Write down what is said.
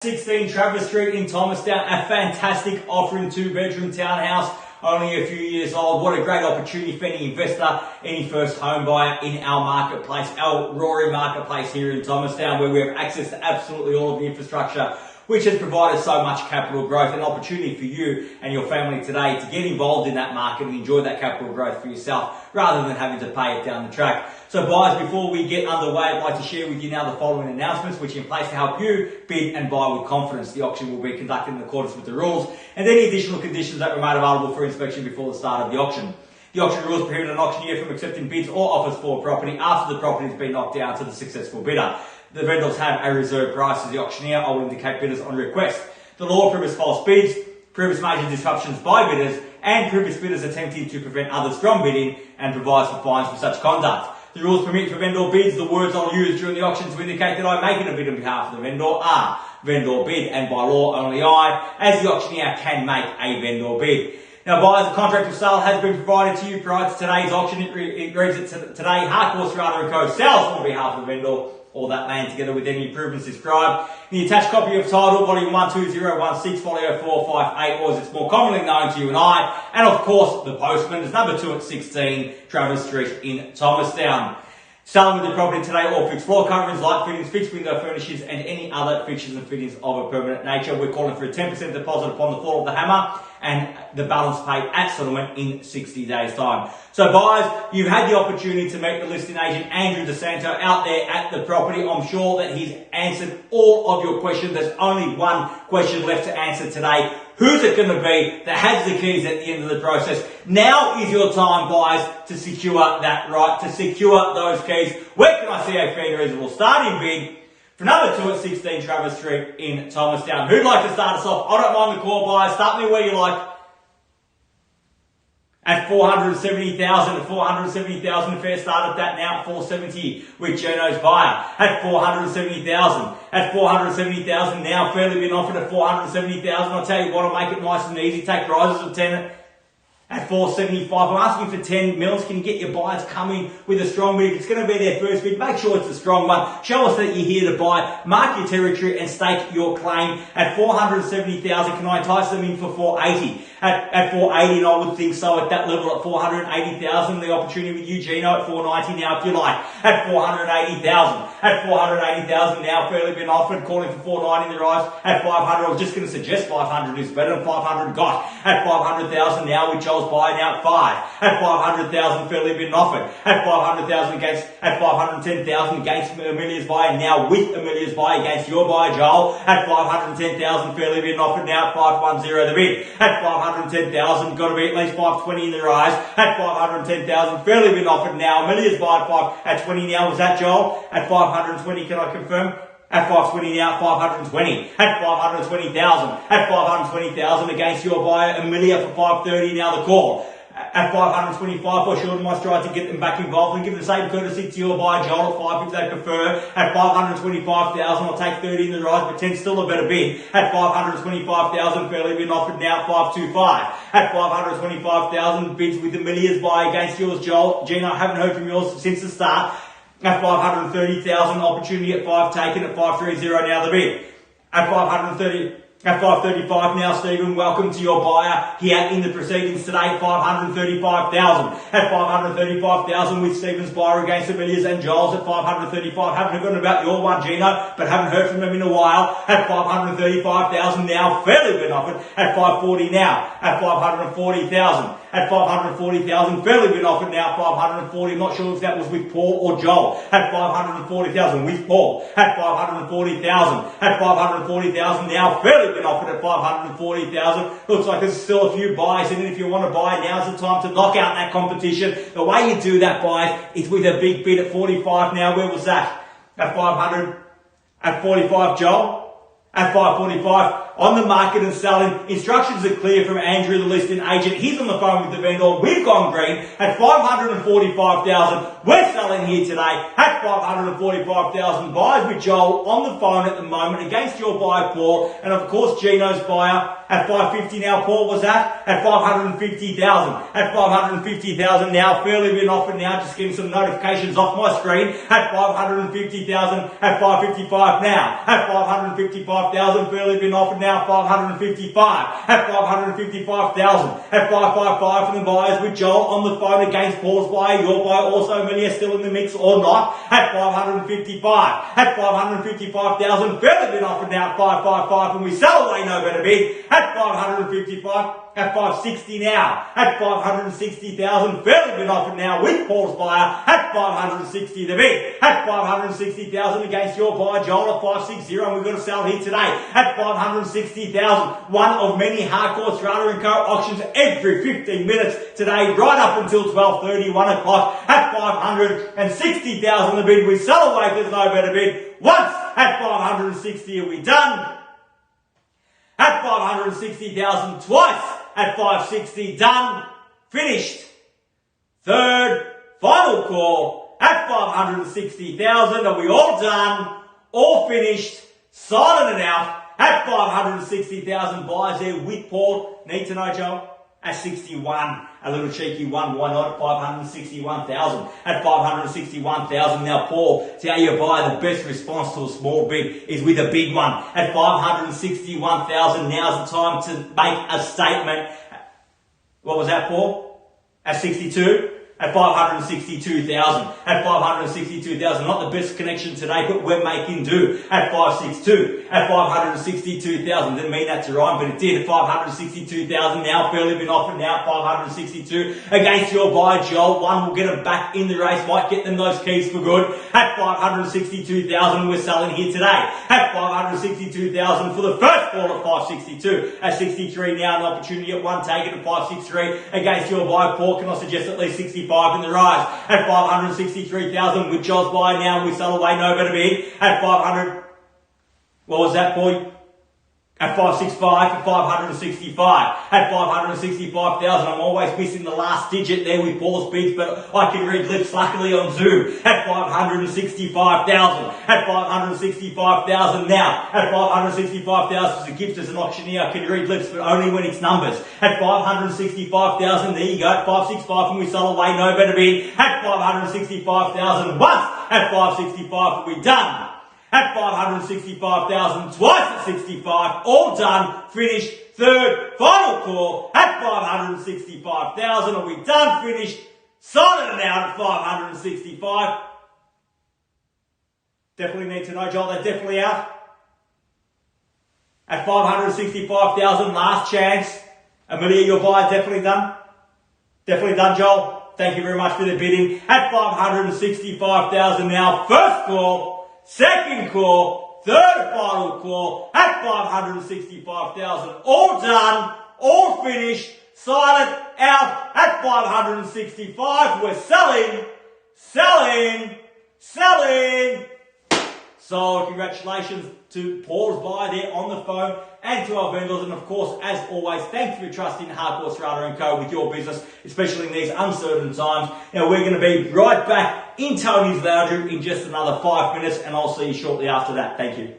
16 Travers Street in Thomastown, a fantastic offering, 2-bedroom townhouse, only a few years old. What a great opportunity for any investor, any first home buyer in our marketplace, our Rory marketplace here in Thomastown, where we have access to absolutely all of the infrastructure, which has provided so much capital growth. An opportunity for you and your family today to get involved in that market and enjoy that capital growth for yourself, rather than having to pay it down the track. So buyers, before we get underway, I'd like to share with you now the following announcements, which are in place to help you bid and buy with confidence. The auction will be conducted in accordance with the rules and any additional conditions that were made available for inspection before the start of the auction. The auction rules prohibit an auctioneer from accepting bids or offers for a property after the property has been knocked down to the successful bidder. The vendors have a reserve price as the auctioneer. I will indicate bidders on request. The law prohibits false bids, prohibits major disruptions by bidders, and prohibits bidders attempting to prevent others from bidding, and provides for fines for such conduct. The rules permit for vendor bids. The words I'll use during the auction to indicate that I'm making a bid on behalf of the vendor are vendor bid, and by law only I, as the auctioneer, can make a vendor bid. Now buyers, a contract of sale has been provided to you prior to today's auction. It reads that today Harcourts, Rata and Co. sells on behalf of the vendor all that land together with any improvements described. The attached copy of title, volume 12016, folio 458, or as it's more commonly known to you and I, and of course the postman is number 2 at 16 Travers Street in Thomastown. Selling with the property today, all fixed floor coverings, light fittings, fixed window furnishings, and any other fixtures and fittings of a permanent nature. We're calling for a 10% deposit upon the fall of the hammer, and the balance paid at settlement in 60 days' time. So buyers, you've had the opportunity to meet the listing agent Andrew DeSanto out there at the property. I'm sure that he's answered all of your questions. There's only one question left to answer today. Who's it going to be that has the keys at the end of the process? Now is your time, buyers, to secure that right, to secure those keys. Where can I see a fair and reasonable starting bid for number 2 at 16 Travers Street in Thomastown? Who'd like to start us off? I don't mind the call, buyers. Start me where you like. At 470,000, 470,000, fair start at that now at 470 with Gino's buyer. At 470,000, at 470,000 now, fairly been offered at 470,000. I'll tell you what, I'll make it nice and easy. Take rises of 10 at 475. I'm asking for 10 mils. Can you get your buyers coming with a strong bid? If it's going to be their first bid, make sure it's a strong one. Show us that you're here to buy. Mark your territory and stake your claim. At 470,000, can I entice them in for 480? At 480, and I would think so at that level at 480,000. The opportunity with Eugeno at 490 now, if you like. At 480,000. At 480,000 now, fairly been offered. Calling for 490 in the rise. At 500, I was just going to suggest 500 is better than 500 got. At 500,000 now with Joel's buy now at 5. At 500,000, fairly been offered. At 500,000 against, at 510,000 against Amelia's buy, and now with Amelia's buy against your buy, Joel. At 510,000, fairly been offered now at 510 the bid. At 510,000, got to be at least 520 in the rise. At 510,000, fairly been offered now. Amelia's buy at 20 now. Was that Joel? At 520, can I confirm? At 520 now, 520. At 520,000. At 520,000 against your buyer, Amelia, for 530 now the call. At 525, for sure, my stride to get them back involved and give the same courtesy to your buyer, Joel, at 5 if they prefer. At 525,000, I'll take 30 in the rise, but 10 still a better bid. At 525,000, fairly been offered now at 525. At 525,000, bids with Amelia's buy against yours, Joel. Gina, I haven't heard from yours since the start. At 530,000, opportunity at 5 taken, at 530 now the bid. At 535 now, Stephen, welcome to your buyer here in the proceedings today, 535,000. At 535,000 with Stephen's buyer against Amelia's and Joel's at 535. Haven't forgotten about your one, Gino, but haven't heard from them in a while. At 535,000 now, fairly been offered. At 540 now. At 540,000. At 540,000, fairly been offered now, 540. I'm not sure if that was with Paul or Joel. At 540,000 with Paul. At 540,000. At 540,000 now, fairly been offered at 540,000. Looks like there's still a few buys, and if you want to buy, now's the time to knock out that competition. The way you do that, buys, is with a big bid at 45 now. Where was that? At 500. At 45, Joel. At 545. On the market and selling. Instructions are clear from Andrew, the listing agent. He's on the phone with the vendor. We've gone green at 545,000. We're selling here today at 545,000. Buyers with Joel on the phone at the moment against your buyer, Paul. And of course, Gino's buyer at 550 now. Paul was at 550,000. At 550,000 now. Fairly been offered now. Just getting some notifications off my screen. At 550,000. At 555 now. At 555 555,000, fairly been offered now 555. At 555,000. At 555 from the buyers with Joel on the phone against Paul's buyer. Your buyer also Amelia still in the mix or not. At 555. At 555,000, fairly been offered now 555 and we sell away no better bid. At 555. At 560 now. At 560,000, fairly been offered now with Paul's buyer. At 560 the bid. At 560,000 against your buyer Joel at 560, and we've got to sell here today. At 560,000, one of many Harcourts, Rata & Co auctions every 15 minutes today, right up until 12:30, 1 o'clock. At 560,000 the bid. We sell away if there's no better bid. Once at 560 are we done. At 560,000 twice. At 560, done, finished. Third, final call at 560,000. Are we all done? All finished? Signing it out at 560,000. Buyers there with Paul. Need to know, Joe? At 61. A little cheeky one. Why not? At 561,000. At 561,000. Now, Paul, see how you buy. The best response to a small bid is with a big one. At 561,000. Now's the time to make a statement. What was that, Paul? At 62? At 562,000. At 562,000. Not the best connection today, but we're making do. At 562. At 562,000. Didn't mean that to rhyme, but it did. At 562,000. Now fairly been offered now. 562 against your buyer, Joel. One will get them back in the race. Might get them those keys for good. At 562,000. We're selling here today. At 562,000 for the first call at 562. At 63 now, an opportunity at one taken at 563 against your buyer, Paul. Can I suggest at least 65 in the rise? At 563,000 with Joel's buy now, we sell away no better bid. At 500, what was that, boy? At 565, at 565, at 565,000. I'm always missing the last digit there with Paul's bids, but I can read lips luckily on Zoom. At 565,000, at 565,000 now, at 565,000 as a gift as an auctioneer. I can read lips, but only when it's numbers. At 565,000, there you go. At 565, and we sell away no better bid. At 565,000 once, at 565, we're done. At 565,000, twice at 65, all done, finished, third, final call, at 565,000, are we done, finished, signing it out at 565. Definitely need to know, Joel, they're definitely out. At 565,000, last chance. Amelia, your buyer, definitely done. Definitely done, Joel. Thank you very much for the bidding. At 565,000 now, first call. Second call, third final call at 565,000. All done, all finished, silent out at 565. We're selling. So congratulations to Paul's buyer there on the phone and to our vendors. And of course, as always, thanks for your trust in Harcourts, Rata & Co. with your business, especially in these uncertain times. Now, we're going to be right back in Tony's lounge room in just another 5 minutes, and I'll see you shortly after that. Thank you.